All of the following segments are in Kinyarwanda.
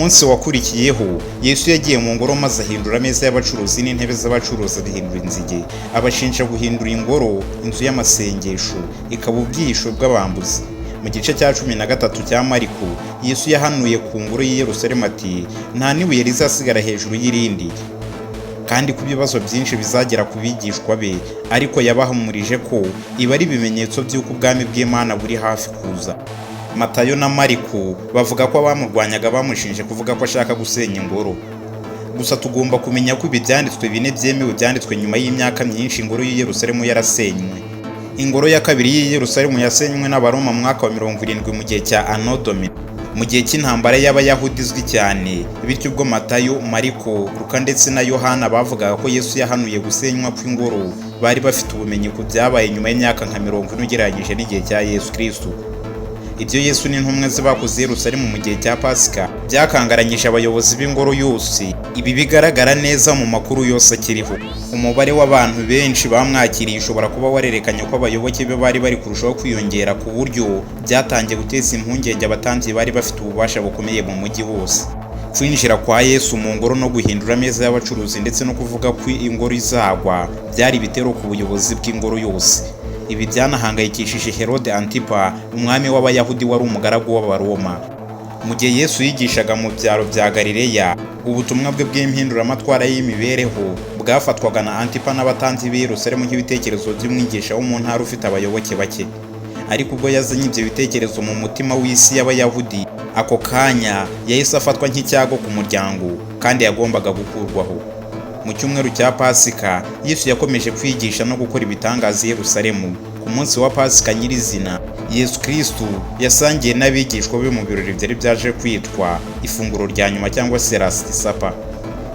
munsi wakurikiyeho Yesu yagiye mu ngoro maze ahindura ameza y'abacuruzi n'intebe z'abacuruzi abihindura inzige, abashinja guhindura ingoro inzu y'amasengesho ikaba ubwihisho bw'abambuzi. Mu gice cya 13 cya Mariko, Yesu yahanuye ku ngoro y'i Yerusalemu ati nta n'ibuye rizasigara hejuru y'irindi, kandi ku bibazo byinshi bizagera ku bigishwa be, ariko yabahumurije ko ibi ari ibimenyetso by'uko ubwami bw'Imana buri hafi kuza. Matayo na Mariko bavuga ko abamurwanyaga bamushinje kuvuga ko ashaka gusenya ingoro. Gusa tugomba kumenya ko ibi byanditswe bine byemewe byanditswe nyuma y'imyaka myinshi ingoro y'i Yerusalemu yarasenywe. Ingoro ya kabiri y'i Yerusalemu yasenywe n'Abaroma mu mwaka wa 70 mu gihe cya Anno Domini, mu gihe cy'intambara y'Abayahudi izwi cyane. Bityo ubwo Matayo, Mariko, Luka ndetse na Yohana bavugaga ko Yesu yahanuye gusenywa kw'ingoro, bari bafite ubumenyi ku byabaye nyuma y'imyaka nka 40 ugereranyije n'igihe cya Yesu Kristo. Ibyo Yesu n'intumwa ze bakoze Yerusalemu mu gihe cya Pasika byakangaranyije abayobozi b'ingoro yose. Ibi bigaragara neza mu makuru yose akiriho. Umubare w'abantu benshi bamwakiriye ushobora kuba warerekanye ko abayoboke be bari bari kurushaho kwiyongera, ku buryo byatangiye guteza impungenge abatambyi bari bafite ububasha bukomeye mu mujyi wose. Kwinjira kwa Yesu mu ngoro no guhindura ameza y'abacuruzi ndetse no kuvuga ko ingoro izagwa byari ibitero ku buyobozi bw'ingoro yose. Ibi byanahangayikishije Herode Antipa, umwami w'Abayahudi wari umugaragu w'Abaroma. Mu gihe Yesu yigishaga mu byaro bya Galileya, ubutumwa bwe bw'impinduramatwara y'imibereho bwafatwaga na Antipa n'abatambyi b'i Yerusalemu nk'ibitekerezo by'umwigisha wo mu ntara ufite abayoboke bake. Ariko ubwo yazanye ibyo bitekerezo mu mutima w'isi y'Abayahudi, ako kanya yahise afatwa nk'icyago ku muryango kandi yagombaga gukurwaho. Mu cyumweru cya Pasika, Yesu yakomeje kwigisha no gukora ibitangaza i Yerusalemu. Ku munsi wa Pasika nyirizina, Yesu Kristo yasangiye n'abigishwa be mu birori byari byaje kwitwa ifunguro rya nyuma cyangwa se Last Supper.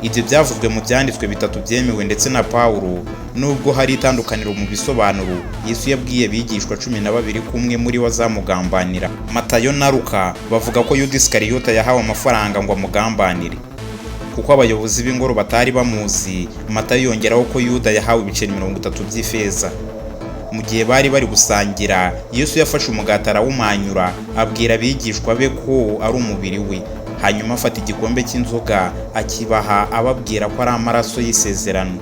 Ibyo byavuzwe mu byanditswe bitatu byemewe ndetse na Pawulo. Nubwo hari itandukaniro mu bisobanuro, Yesu yabwiye abigishwa 12 ko umwe muri bo azamugambanira. Matayo na Luka bavuga ko Yuda Iskariyota yahawe amafaranga ngo amugambanire. Kuko abayobozi b'ingoro batari bamuzi, Matayo yongeraho ko Yuda yahawe ibiceri 30 by'ifeza. Mu gihe bari bari gusangira, Yesu yafashe umugati arawumanyura, abwira abigishwa be ko ari umubiri we. Hanyuma afata igikombe cy'inzoga akibaha, ababwira ko ari amaraso y'isezerano.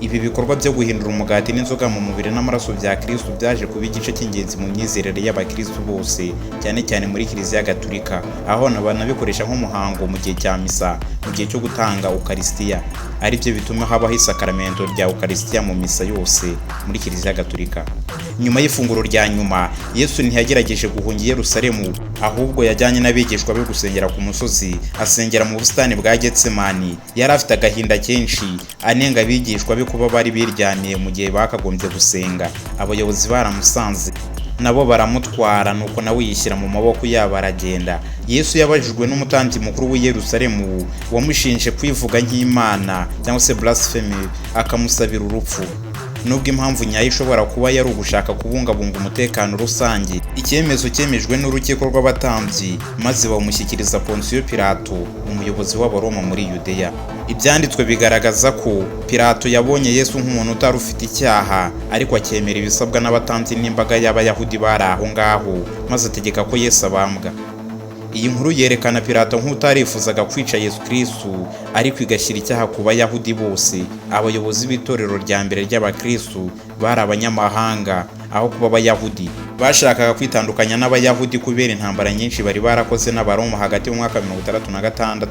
Ibi bikorwa byo guhindura umugati n'inzoga mu mubiri n'amaraso bya Kristo byaje kuba igice cy'ingenzi mu myizerere y'Abakristo bose, cyane cyane muri Kiliziya Gatolika, aho banabikoresha nk'umuhango mu gihe cya misa, mu gihe cyo gutanga Ukaristiya. Ari byo bituma habaho isakaramento rya Ukaristiya mu misa yose muri Kiliziya Gatolika. Nyuma y'ifunguro rya nyuma, Yesu ntiyagerageje guhunga i Yerusalemu, ahubwo yajyanye n'abigishwa be gusengera ku musozi, asengera mu busitani bwa Getsemani. Yari afite agahinda kenshi, anenga abigishwa be kuba bari biryamiye mu gihe bakagombye gusenga. Abayobozi baramusanze, nabo baramutwara, nuko nawe yishyira mu maboko yabo aragenda. Yesu yabajijwe n'umutambyi mukuru w'i Yerusalemu wamushinje kwivuga nk'Imana cyangwa se blasphemy, akamusabira urupfu. Nubwo impamvu nyayo ishobora kuba yari ugushaka kubungabunga umutekano rusange, icyemezo cyemejwe n'urukiko rw'abatambyi maze bamushyikiriza Ponsiyo Pilato, umuyobozi w'Abaroma muri Yudeya. Ibyanditswe bigaragaza ko Pilato yabonye Yesu nk'umuntu utari ufite icyaha, ariko akemera ibisabwa n'abatambyi n'imbaga y'Abayahudi bari aho ngaho, maze ategeka ko Yesu abambwa. Iyi nkuru yerekana Pilato nk'utarifuzaga kwica Yesu Kristo, ariko igashyira icyaha ku Bayahudi bose. Abayobozi b'itorero rya mbere ry'Abakristo bari abanyamahanga aho kuba Abayahudi. Bashakaga kwitandukanya n'Abayahudi kubera intambara nyinshi bari barakoze n'Abaroma hagati mu mwaka 66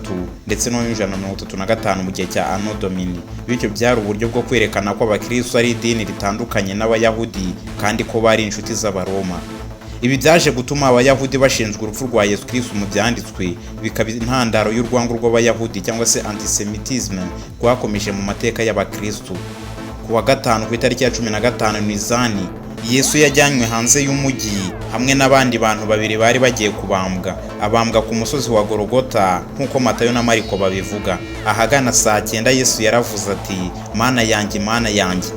ndetse no 135 mu gihe cya Anno Domini. Bityo byari uburyo bwo kwerekana ko Abakristo ari idini ritandukanye n'Abayahudi kandi ko bari inshuti z'Abaroma. Ibi byaje gutuma Abayahudi bashinjwa urupfu rwa Yesu Kristo mu byanditswe, bikaba intandaro y'urwango rw'Abayahudi cyangwa se antisemitisme rwakomeje mu mateka y'Abakristo. Ku wa gatanu ku itariki ya 15 Nizani, Yesu yajyanywe hanze y'umujyi hamwe n'abandi bantu babiri bari bagiye kubambwa. Abambwa ku musozi wa Golgota nk'uko Matayo na Mariko babivuga. Ahagana saa 9 Yesu yaravuze ati, Mana yanjye, Mana yanjye,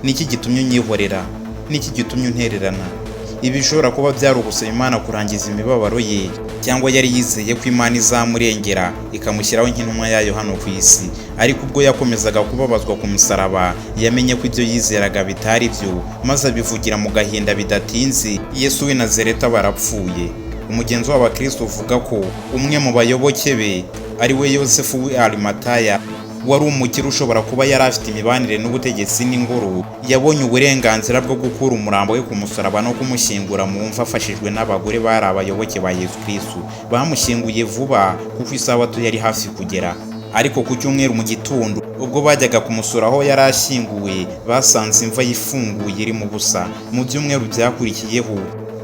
niki gitumye unyihorera? Niki gitumye untererana? Ibi bishobora kuba byari ugusaba Imana kurangiza imibabaro ye, cyangwa yari yizeye ko Imana izamurengera ikamushyiraho nk'intumwa yayo hano ku isi. Ariko ubwo yakomezaga kubabazwa ku musaraba, yamenye ko ibyo yizeraga bitari byo, maze abivugira mu gahinda bidatinze. Yesu w'i Nazareti barapfuye. Umugenzo w'Abakristo uvuga ko umwe mu bayoboke be ari we Yosefu w'i Arimataya, wari umukire ushobora kuba yari afite imibanire n'ubutegetsi n'ingoro, yabonye uburenganzira bwo gukura umurambo we ku musaraba no kumushyingura mu mva afashijwe n'abagore bari abayoboke ba Yesu Kristo. Bamushyinguye vuba kuko isabato yari hafi kugera. Ariko ku cyumweru mu gitondo ubwo bajyaga kumusura aho yari ashyinguwe, basanze imva yifunguye iri mu busa. Mu byumweru byakurikiyeho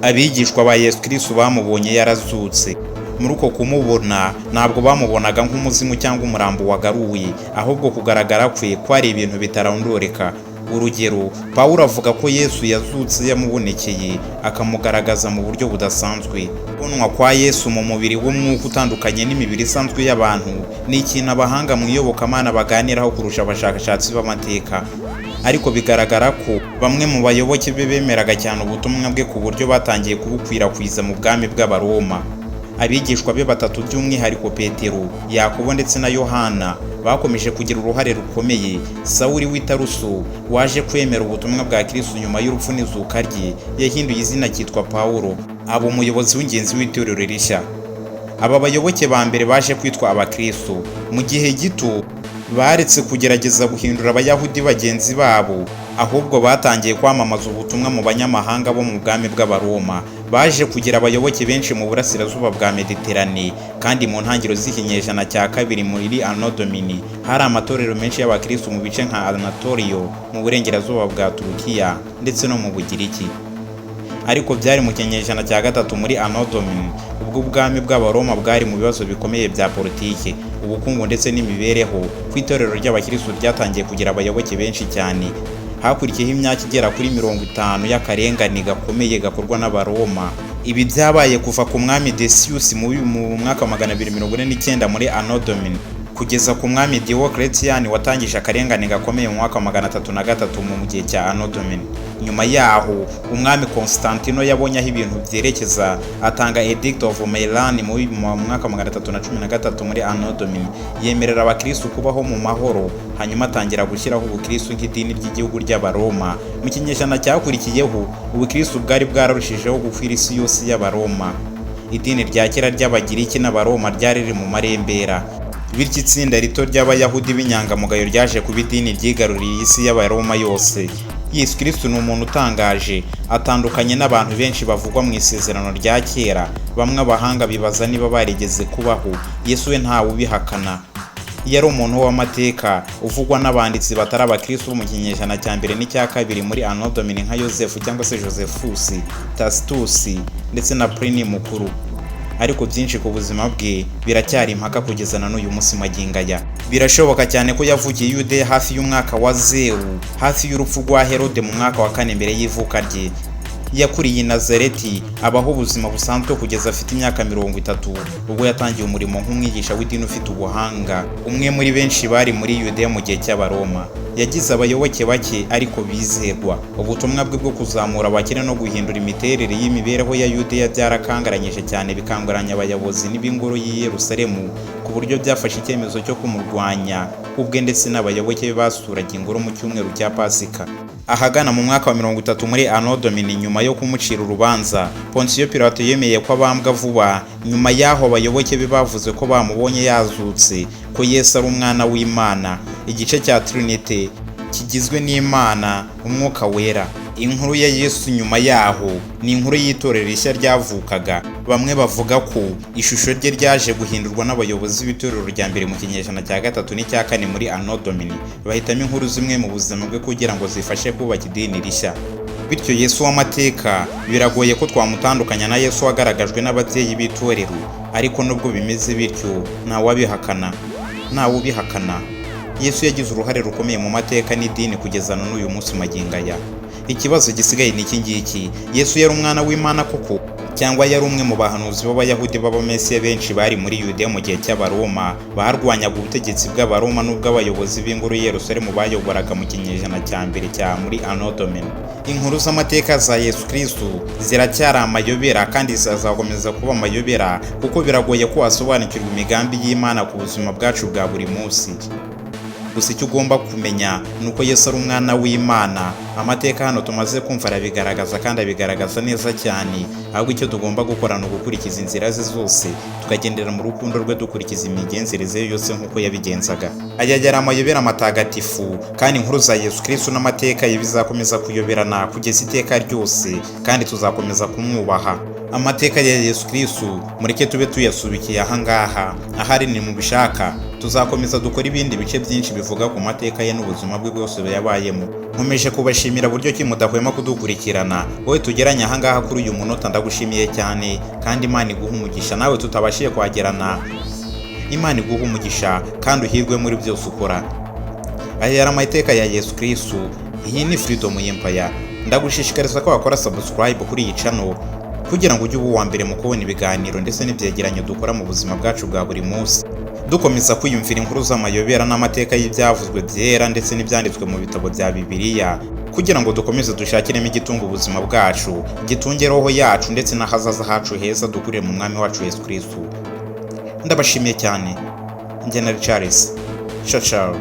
abigishwa ba Yesu Kristo bamubonye yarazutse. Muri uko kumubona ntabwo bamubonaga nk'umuzimu cyangwa umurambo wagaruye, ahubwo kugaragara kwe kwari ibintu bitarondoreka. Urugero, Pawulo avuga ko Yesu yazutse yamubonekeye akamugaragaza mu buryo budasanzwe. Kubonwa kwa Yesu mu mubiri w'umwuka utandukanye n'imibiri isanzwe y'abantu ni ikintu abahanga mu iyobokamana baganiraho kurusha abashakashatsi b'amateka. Ariko bigaragara ko bamwe mu bayoboke be bemeraga cyane ubutumwa bwe ku buryo batangiye kubukwirakwiza mu bwami bw'Abaroma. Abigishwa be batatu by'umwihariko Petero, Yakobo ndetse na Yohana bakomeje kugira uruhare rukomeye. Sawuli w'i Taruso waje kwemera ubutumwa bwa Kristo nyuma y'urupfu n'izuka rye yahinduye izina cyitwa Pawulo, aba umuyobozi w'ingenzi w'itorero rishya. Aba bayoboke ba mbere baje kwitwa Abakristo. Mu gihe gito baretse kugerageza guhindura Abayahudi bagenzi babo, ahubwo batangiye kwamamaza ubutumwa mu banyamahanga bo mu bwami bw'Abaroma. Baje kugira abayoboke benshi mu burasirazuba bwa Mediterane, kandi mu ntangiriro z'ikinyejana cya kabiri muri Anno Domini hari amatorero menshi y'Abakristo mu bice nka Anatoliyo mu burengerazuba bwa Turukiya ndetse no mu Bugiriki. Ariko byari mu kinyejana cya gatatu muri Anno Domini ubwo ubwami bw'Abaroma bwari mu bibazo bikomeye bya politiki, ubukungu ndetse n'imibereho, ku itorero ry'Abakristo ryatangiye kugira abayoboke benshi cyane. Hakurikiyeho imyaka igera kuri 50 y'akarengane gakomeye gakorwa n'Abaroma. Ibi byabaye kuva ku mwami Decius mu mwaka wa 249 muri Anno Domini kugeza ku mwami Diocletian watangije akarengane gakomeye mu mwaka wa 303 mu gihe cya Anno Domini. Nyuma yaho umwami Constantino yabonye aho ibintu byerekeza, atanga Edict of Milan mu mwaka wa 313 muri Anno Domini, yemerera Abakristo kubaho mu mahoro, hanyuma atangira gushyiraho ubukristo nk'idini ry'igihugu ry'Abaroma. Mu kinyejana cyakurikiyeho ubukristo bwari bwararushijeho gukwira isi yose y'Abaroma. Idini rya kera ry'Abagiriki n'Abaroma ryari riri mu marembera, bityo itsinda rito ry'Abayahudi b'inyangamugayo ryaje kuba idini ryigaruriye isi y'Abaroma yose. Yesu Kristo ni umuntu utangaje, atandukanye n'abantu benshi bavugwa mu isezerano rya kera. Bamwe abahanga bibaza niba barigeze kubaho. Yesu we ntawe ubihakana. Yari umuntu w'amateka uvugwa n'abanditsi batari Abakristo mu kinyejana cya mbere n'icya kabiri muri Anno Domini nka Yosefu cyangwa se Josephus, Tacitus ndetse na Pliny mukuru. Ariko byinshi ku buzima bwe biracyari impaka kugeza na n'uyu munsi magingo aya. Birashoboka cyane ko yavukiye Yudeya hafi y'umwaka wa 0, hafi y'urupfu rwa Herode mu mwaka wa 4 mbere y'ivuka rye. Yakuriye i Nazareti, abaho ubuzima busanzwe kugeza afite imyaka 30, ubwo yatangiye umurimo nk'umwigisha w'idini ufite ubuhanga, umwe muri benshi bari muri Yudeya mu gihe cy'Abaroma. Yagize abayoboke bake ariko bizerwa. Ubutumwa bwe bwo kuzamura abakire no guhindura imiterere y'imibereho ya Yudeya byarakangaranyije cyane, bikanguranya abayobozi n'ibingoro y'i Yerusalemu ku buryo byafashe icyemezo cyo kumurwanya ubwe ndetse n'abayoboke be basuraga ingoro mu cyumweru cya Pasika. Ahagana mu mwaka wa 30 muri Anno Domini, nyuma yo kumucira urubanza, Pontiyo Pilato yemeye ko abambwa vuba. Nyuma yaho abayoboke be bavuze ko bamubonye yazutse, ko Yesu ari umwana w'Imana, igice cya Trinite kigizwe n'Imana, Umwuka Wera. Inkuru ya Yesu nyuma yaho ni inkuru y'itorero rishya ryavukaga. Bamwe bavuga ko ishusho rye ryaje guhindurwa n'abayobozi b'itorero rya mbere mu kinyejana cya gatatu n'icya kane muri Anno Domini, bahitamo inkuru zimwe mu buzima bwe kugira ngo zifashe kubaka idini rishya. Bityo Yesu w'amateka biragoye ko twamutandukanya na Yesu wagaragajwe n'ababyeyi b'itorero. Ariko nubwo bimeze bityo ntawabihakana. Yesu yagize uruhare rukomeye mu mateka n'idini kugeza na n'uyu munsi magingo aya. Ikibazo gisigaye ni iki ngiki: Yesu yari umwana w'Imana koko, cyangwa yari umwe mu bahanuzi b'Abayahudi b'Abamesiya benshi bari muri Yudeya mu gihe cy'Abaroma barwanyaga ubutegetsi bw'Abaroma n'ubw'abayobozi b'ingoro i Yerusalemu bayoboraga mu kinyejana cya mbere cya muri Anno Domini? Inkuru z'amateka za Yesu Kristo ziracyari amayobera kandi zizakomeza kuba amayobera, kuko biragoye ko wasobanukirwa imigambi y'Imana ku buzima bwacu bwa buri munsi. gusa icyo ugomba kumenya ni uko Yesu ari umwana w'Imana. Amateka hano tumaze kumva arabigaragaza kandi abigaragaza neza cyane, ahubwo icyo tugomba gukora ni ugukurikiza inzira ze zose, tukagendera mu rukundo rwe dukurikiza imigenzereze ye yose nk'uko yabigenzaga. Aya yari amayobera matagatifu, kandi inkuru za Yesu Kristo n'amateka ye bizakomeza kuyoberana kugeza iteka ryose, kandi tuzakomeza kumwubaha. Amateka ya Yesu Kristo mureke tube tuyasubikiye ahangaha, ahari ni mu bishaka tuzakomeza dukora ibindi bice byinshi bivuga ku mateka ye n'ubuzima bwe bwose yabayemo. Nkomeje kubashimira buryo ki mudahwema kudukurikirana. Wowe tugeranye ahangaha kuri uyu munota ndagushimiye cyane, kandi Imana iguha umugisha. Nawe tutabashiye kwagerana, Imana iguha umugisha kandi uhirwe muri byose ukora. Aya yari amateka ya Yesu Kristo. Iyi ni Freedom Empire. Ndagushishikariza ko wakora subscribe kuri iyi channel kugira ngo ujye uba uwa mbere mu kubona ibiganiro ndetse n'ibyegeranyo dukora mu buzima bwacu bwa buri munsi, dukomeza kwiyumvira inkuru z'amayobera n'amateka y'ibyavuzwe byera ndetse n'ibyanditswe mu bitabo bya Bibiliya, kugira ngo dukomeze dushakiremo igitunga ubuzima bwacu, gitunge roho yacu ndetse n'ahazaza hacu heza dukurire mu mwami wacu Yesu Kristo. Ndabashimiye cyane. Njye na Charles. Ciao ciao.